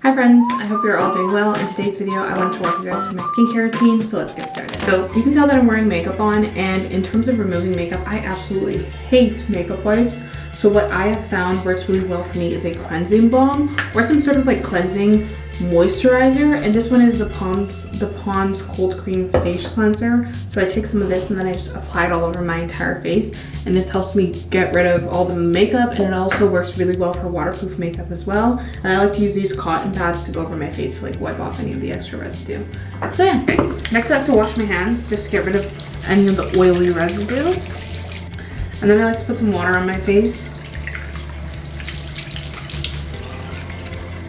Hi friends, I hope you're all doing well. In today's video, I wanted to walk you guys through my skincare routine, so let's get started. So you can tell that I'm wearing makeup on, and in terms of removing makeup, I absolutely hate makeup wipes. So what I have found works really well for me is a cleansing balm or some sort of like cleansing moisturizer, and this one is the Pond's Cold Cream Face Cleanser. So I take some of this and then I just apply it all over my entire face, and this helps me get rid of all the makeup, and it also works really well for waterproof makeup as well. And I like to use these cotton pads to go over my face to like wipe off any of the extra residue. So yeah, okay. Next I have to wash my hands just to get rid of any of the oily residue, and then I like to put some water on my face.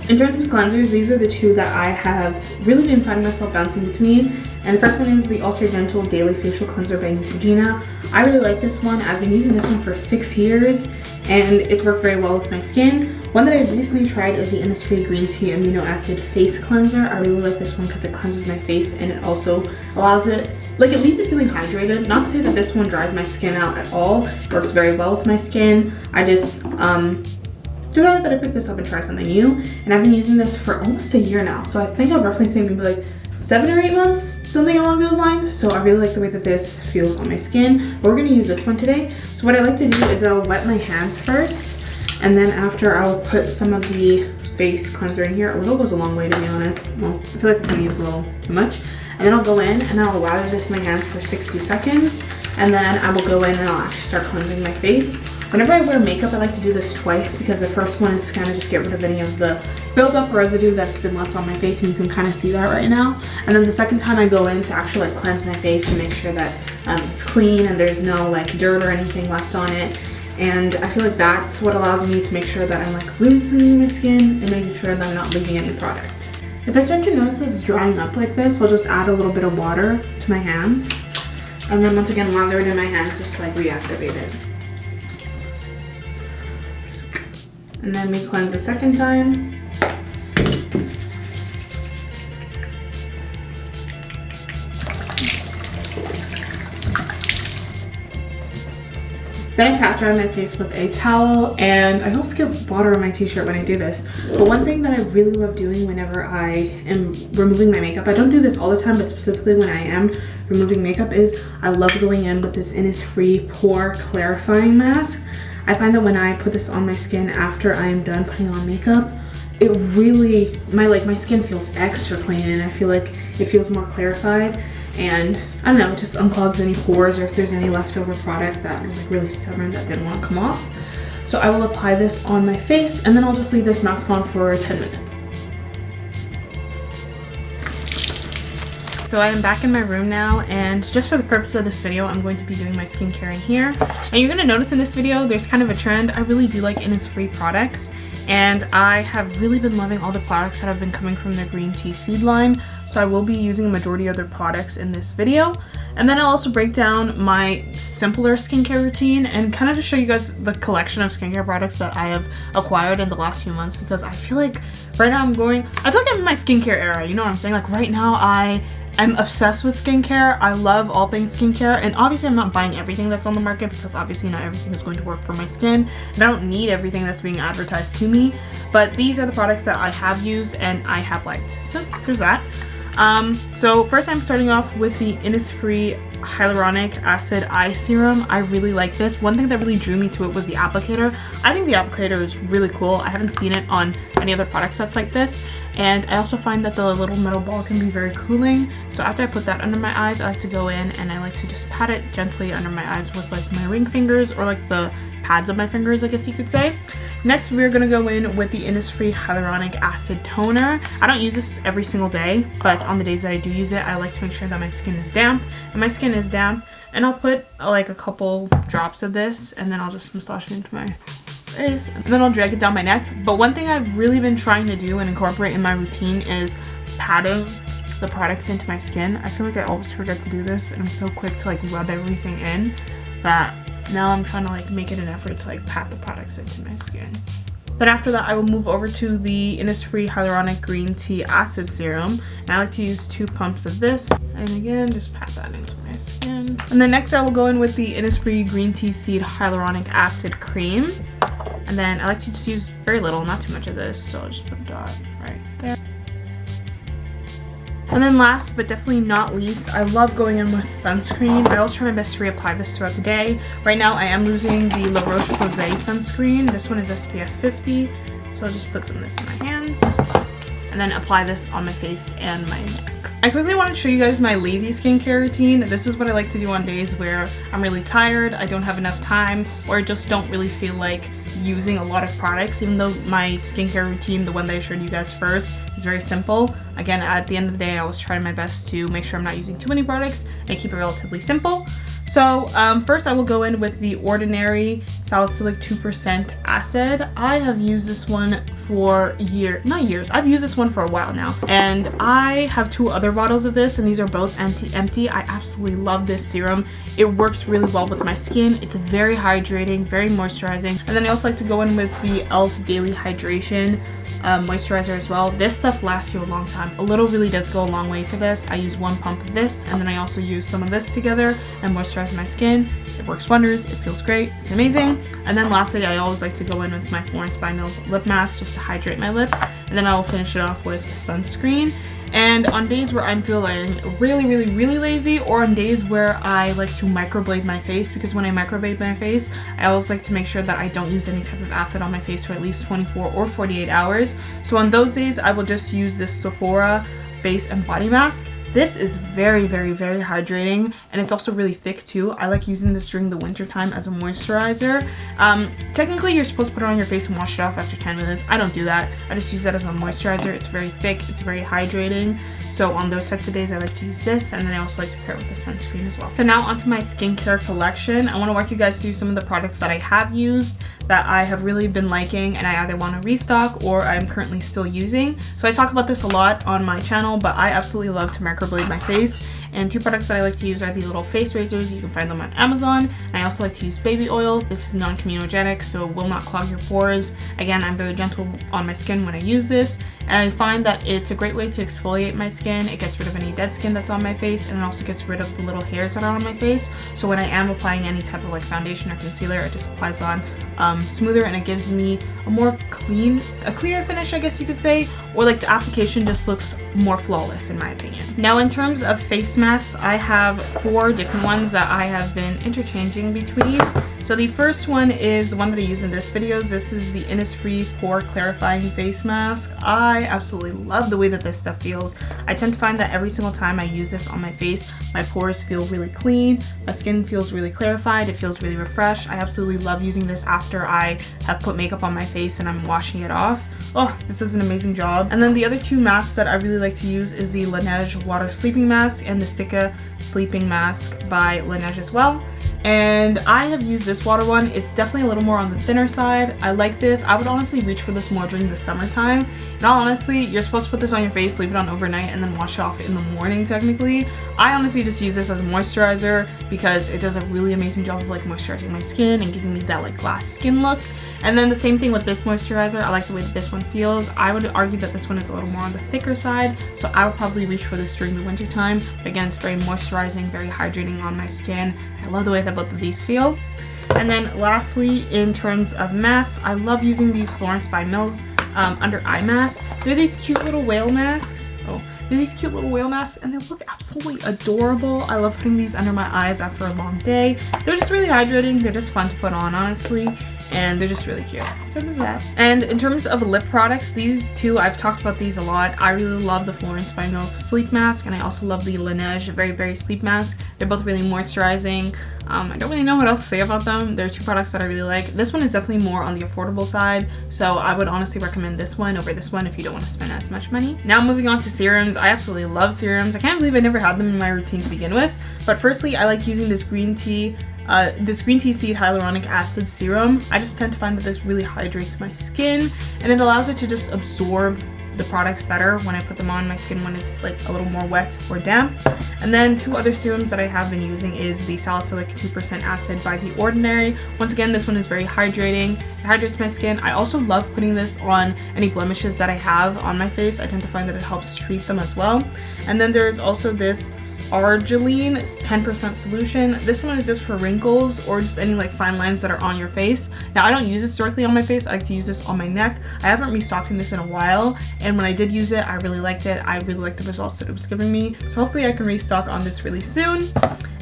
In terms of cleansers, these are the two that I have really been finding myself bouncing between. And the first one is the Ultra Gentle Daily Facial Cleanser by Neutrogena. I really like this one. I've been using this one for 6 years and it's worked very well with my skin. One that I recently tried is the Innisfree Green Tea Amino Acid Face Cleanser. I really like this one because it cleanses my face and it also allows it, like, it leaves it feeling hydrated. Not to say that this one dries my skin out at all. It works very well with my skin. I just decided that I picked this up and try something new, and I've been using this for almost a year now. So I think I'll roughly say maybe like 7 or 8 months, something along those lines. So I really like the way that this feels on my skin. But we're gonna use this one today. So what I like to do is I'll wet my hands first, and then after I'll put some of the face cleanser in here. A little goes a long way, to be honest. Well, I feel like I'm gonna use a little too much. And then I'll go in and I'll lather this in my hands for 60 seconds. And then I will go in and I'll actually start cleansing my face. Whenever I wear makeup, I like to do this twice because the first one is kind of just get rid of any of the built-up residue that's been left on my face, and you can kind of see that right now. And then the second time I go in to actually like cleanse my face and make sure that it's clean and there's no like dirt or anything left on it. And I feel like that's what allows me to make sure that I'm like really cleaning my skin and making sure that I'm not leaving any product. If I start to notice it's drying up like this, I'll just add a little bit of water to my hands. And then once again, lather it in my hands just to like reactivate it. And then we cleanse a second time. Then I pat dry my face with a towel, and I almost get water on my t-shirt when I do this. But one thing that I really love doing whenever I am removing my makeup, I don't do this all the time, but specifically when I am removing makeup, is I love going in with this Innisfree Pore Clarifying Mask. I find that when I put this on my skin after I am done putting on makeup, it really, my skin feels extra clean, and I feel like it feels more clarified, and I don't know, it just unclogs any pores, or if there's any leftover product that was like really stubborn that didn't want to come off. So I will apply this on my face, and then I'll just leave this mask on for 10 minutes. So I am back in my room now, and just for the purpose of this video, I'm going to be doing my skincare in here. And you're gonna notice in this video, there's kind of a trend. I really do like Innisfree products, and I have really been loving all the products that have been coming from their green tea seed line. So I will be using a majority of their products in this video. And then I'll also break down my simpler skincare routine and kind of just show you guys the collection of skincare products that I have acquired in the last few months, because I feel like right now I feel like I'm in my skincare era, you know what I'm saying? Like right now I'm obsessed with skincare. I love all things skincare, and obviously I'm not buying everything that's on the market because obviously not everything is going to work for my skin, and I don't need everything that's being advertised to me, but these are the products that I have used and I have liked. So there's that. So first I'm starting off with the Innisfree Hyaluronic Acid Eye Serum. I really like this. One thing that really drew me to it was the applicator. I think the applicator is really cool. I haven't seen it on any other product sets like this, and I also find that the little metal ball can be very cooling. So after I put that under my eyes, I like to go in and I like to just pat it gently under my eyes with like my ring fingers, or like the pads of my fingers, I guess you could say. Next, we're gonna go in with the Innisfree Hyaluronic Acid Toner. I don't use this every single day, but on the days that I do use it, I like to make sure that my skin is damp, and my skin is damp, and I'll put like a couple drops of this, and then I'll just massage it into my face, and then I'll drag it down my neck. But one thing I've really been trying to do and incorporate in my routine is patting the products into my skin. I feel like I always forget to do this, and I'm so quick to like rub everything in that now I'm trying to like make it an effort to like pat the products into my skin. Then after that, I will move over to the Innisfree Hyaluronic Green Tea Acid Serum. And I like to use 2 pumps of this. And again, just pat that into my skin. And then next I will go in with the Innisfree Green Tea Seed Hyaluronic Acid Cream. And then I like to just use very little, not too much of this. So I'll just put a dot right there. And then last but definitely not least, I love going in with sunscreen. I always try my best to reapply this throughout the day. Right now I am using the La Roche-Posay sunscreen. This one is SPF 50. So I'll just put some of this in my hands and then apply this on my face and my neck. I quickly want to show you guys my lazy skincare routine. This is what I like to do on days where I'm really tired, I don't have enough time, or I just don't really feel like using a lot of products, even though my skincare routine, the one that I showed you guys first, is very simple. Again, at the end of the day, I always try my best to make sure I'm not using too many products and keep it relatively simple. So first I will go in with the Ordinary Salicylic 2% Acid. I have used this one for I've used this one for a while now. And I have 2 other bottles of this, and these are both empty. I absolutely love this serum. It works really well with my skin. It's very hydrating, very moisturizing. And then I also like to go in with the e.l.f. Daily Hydration moisturizer as well. This stuff lasts you a long time. A little really does go a long way for this. I use 1 pump of this, and then I also use some of this together and moisturize my skin. It works wonders. It feels great. It's amazing. And then lastly, I always like to go in with my Florence by Mills lip mask just to hydrate my lips, and then I will finish it off with sunscreen. And on days where I'm feeling really lazy, or on days where I like to microblade my face, because when I microblade my face, I always like to make sure that I don't use any type of acid on my face for at least 24 or 48 hours. So on those days, I will just use this Sephora face and body mask. This is very hydrating, and it's also really thick too. I like using this during the winter time as a moisturizer. Technically you're supposed to put it on your face and wash it off after 10 minutes. I don't do that. I just use that as a moisturizer. It's very thick, it's very hydrating. So on those types of days I like to use this, and then I also like to pair it with the sunscreen as well. So now onto my skincare collection. I want to walk you guys through some of the products that I have used that I have really been liking and I either want to restock or I'm currently still using. So I talk about this a lot on my channel, but I absolutely love to microblade my face. And 2 products that I like to use are these little face razors. You can find them on Amazon. And I also like to use baby oil. This is non-comedogenic, so it will not clog your pores. Again, I'm very gentle on my skin when I use this, and I find that it's a great way to exfoliate my skin. It gets rid of any dead skin that's on my face, and it also gets rid of the little hairs that are on my face. So when I am applying any type of like foundation or concealer, it just applies on smoother, and it gives me a more cleaner finish, I guess you could say, or like the application just looks more flawless in my opinion. Now in terms of face masks, I have 4 different ones that I have been interchanging between. So the first one is the one that I use in this video. This is the Innisfree Pore Clarifying Face Mask. I absolutely love the way that this stuff feels. I tend to find that every single time I use this on my face, my pores feel really clean, my skin feels really clarified, it feels really refreshed. I absolutely love using this after I have put makeup on my face and I'm washing it off. Oh, this does an amazing job. And then the other 2 masks that I really like to use is the LANEIGE Water Sleeping Mask and the Cica Sleeping Mask by LANEIGE as well. And I have used this water one. It's definitely a little more on the thinner side. I like this. I would honestly reach for this more during the summertime. In all honesty, you're supposed to put this on your face, leave it on overnight, and then wash it off in the morning technically. I honestly just use this as a moisturizer because it does a really amazing job of like moisturizing my skin and giving me that like glass skin look. And then the same thing with this moisturizer. I like the way that this one feels. I would argue that this one is a little more on the thicker side, so I would probably reach for this during the winter time. But again, it's very moisturizing, very hydrating on my skin. I love the way that both of these feel. And then lastly, in terms of masks, I love using these Florence by Mills under eye masks. They're these cute little whale masks. They're these cute little whale masks, and they look absolutely adorable. I love putting these under my eyes after a long day. They're just really hydrating. They're just fun to put on, honestly, and they're just really cute. So there's that. And in terms of lip products, these 2, I've talked about these a lot. I really love the Florence by Mills sleep mask, and I also love the LANEIGE very sleep mask. They're both really moisturizing. I don't really know what else to say about them. They're 2 products that I really like. This one is definitely more on the affordable side, so I would honestly recommend this one over this one if you don't want to spend as much money. Now moving on to serums. I absolutely love serums. I can't believe I never had them in my routine to begin with. But firstly, I like using this green tea seed hyaluronic acid serum. I just tend to find that this really hydrates my skin, and it allows it to just absorb the products better when I put them on my skin when it's like a little more wet or damp. And then 2 other serums that I have been using is the Salicylic 2% Acid by The Ordinary. Once again, this one is very hydrating. It hydrates my skin. I also love putting this on any blemishes that I have on my face. I tend to find that it helps treat them as well. And then there's also this Argiline 10% solution. This one is just for wrinkles or just any like fine lines that are on your face. Now I don't use this directly on my face, I like to use this on my neck. I haven't restocked in this in a while, and when I did use it, I really liked it. I really liked the results that it was giving me, so hopefully I can restock on this really soon.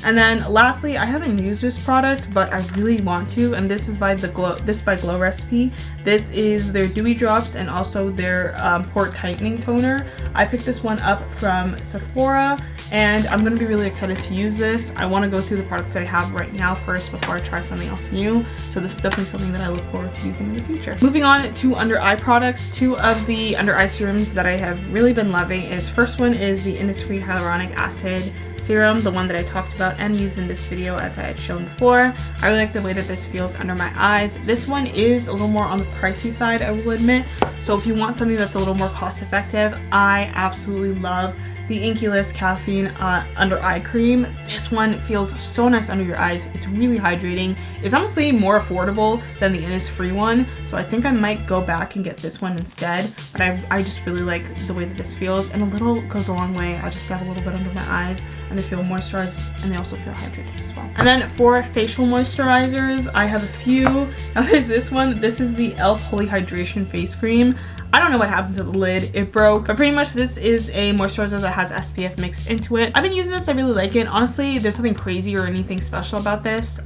And then lastly, I haven't used this product, but I really want to, and this is by Glow Recipe. This is their Dewy Drops and also their Pore Tightening Toner. I picked this one up from Sephora, and I'm going to be really excited to use this. I want to go through the products that I have right now first before I try something else new, so this is definitely something that I look forward to using in the future. Moving on to under eye products, two of the under eye serums that I have really been loving is, first one is the Innisfree Hyaluronic Acid Serum, the one that I talked about and used in this video as I had shown before. I really like the way that this feels under my eyes. This one is a little more on the pricey side, I will admit, so if you want something that's a little more cost effective, I absolutely love the INKEY List Caffeine Under Eye Cream. This one feels so nice under your eyes. It's really hydrating. It's honestly more affordable than the Innisfree one, so I think I might go back and get this one instead, but I just really like the way that this feels, and a little goes a long way. I just have a little bit under my eyes and they feel moisturized and they also feel hydrated as well. And then for facial moisturizers, I have a few. Now there's this one. This is the e.l.f. Holy Hydration Face Cream. I don't know what happened to the lid, it broke, but pretty much this is a moisturizer that has SPF mixed into it. I've been using this, I really like it. Honestly, there's nothing crazy or anything special about this,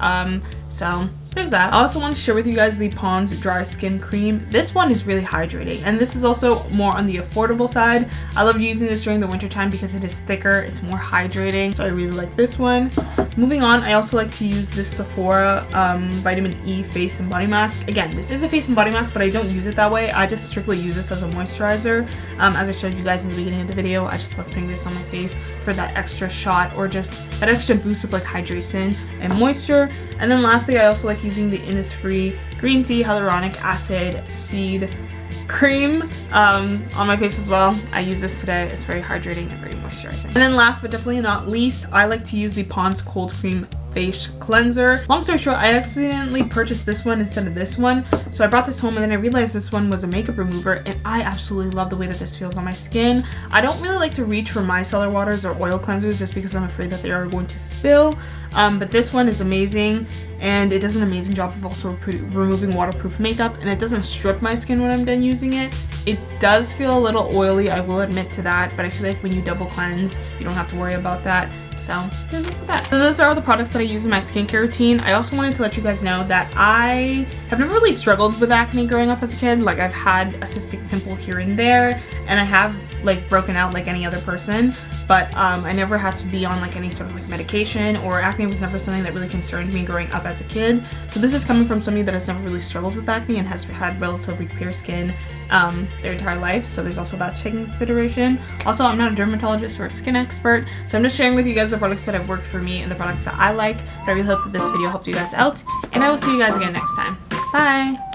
so there's that. I also want to share with you guys the Pond's Dry Skin Cream. This one is really hydrating, and this is also more on the affordable side. I love using this during the winter time because it is thicker, it's more hydrating, so I really like this one. Moving on, I also like to use this Sephora Vitamin E Face and Body Mask. Again, this is a face and body mask, but I don't use it that way. I just strictly use this as a moisturizer. As I showed you guys in the beginning of the video, I just love putting this on my face for that extra shot or just that extra boost of like hydration and moisture. And then lastly, I also like using the Innisfree Green Tea Hyaluronic Acid Seed Cream on my face as well. I use this today. It's very hydrating and very moisturizing. And then last but definitely not least, I like to use the Pond's Cold Cream Face Cleanser. Long story short, I accidentally purchased this one instead of this one, so I brought this home and then I realized this one was a makeup remover, and I absolutely love the way that this feels on my skin. I don't really like to reach for micellar waters or oil cleansers just because I'm afraid that they are going to spill, but this one is amazing, and it does an amazing job of also removing waterproof makeup, and it doesn't strip my skin when I'm done using it. It does feel a little oily, I will admit to that, but I feel like when you double cleanse, you don't have to worry about that. So there's also that. So those are all the products that I use in my skincare routine. I also wanted to let you guys know that I have never really struggled with acne growing up as a kid. Like, I've had a cystic pimple here and there, and I have like broken out like any other person, but I never had to be on like any sort of like medication, or acne was never something that really concerned me growing up as a kid. So this is coming from somebody that has never really struggled with acne and has had relatively clear skin their entire life, so there's also that to take into consideration. Also, I'm not a dermatologist or a skin expert, so I'm just sharing with you guys the products that have worked for me and the products that I like, but I really hope that this video helped you guys out, and I will see you guys again next time. Bye!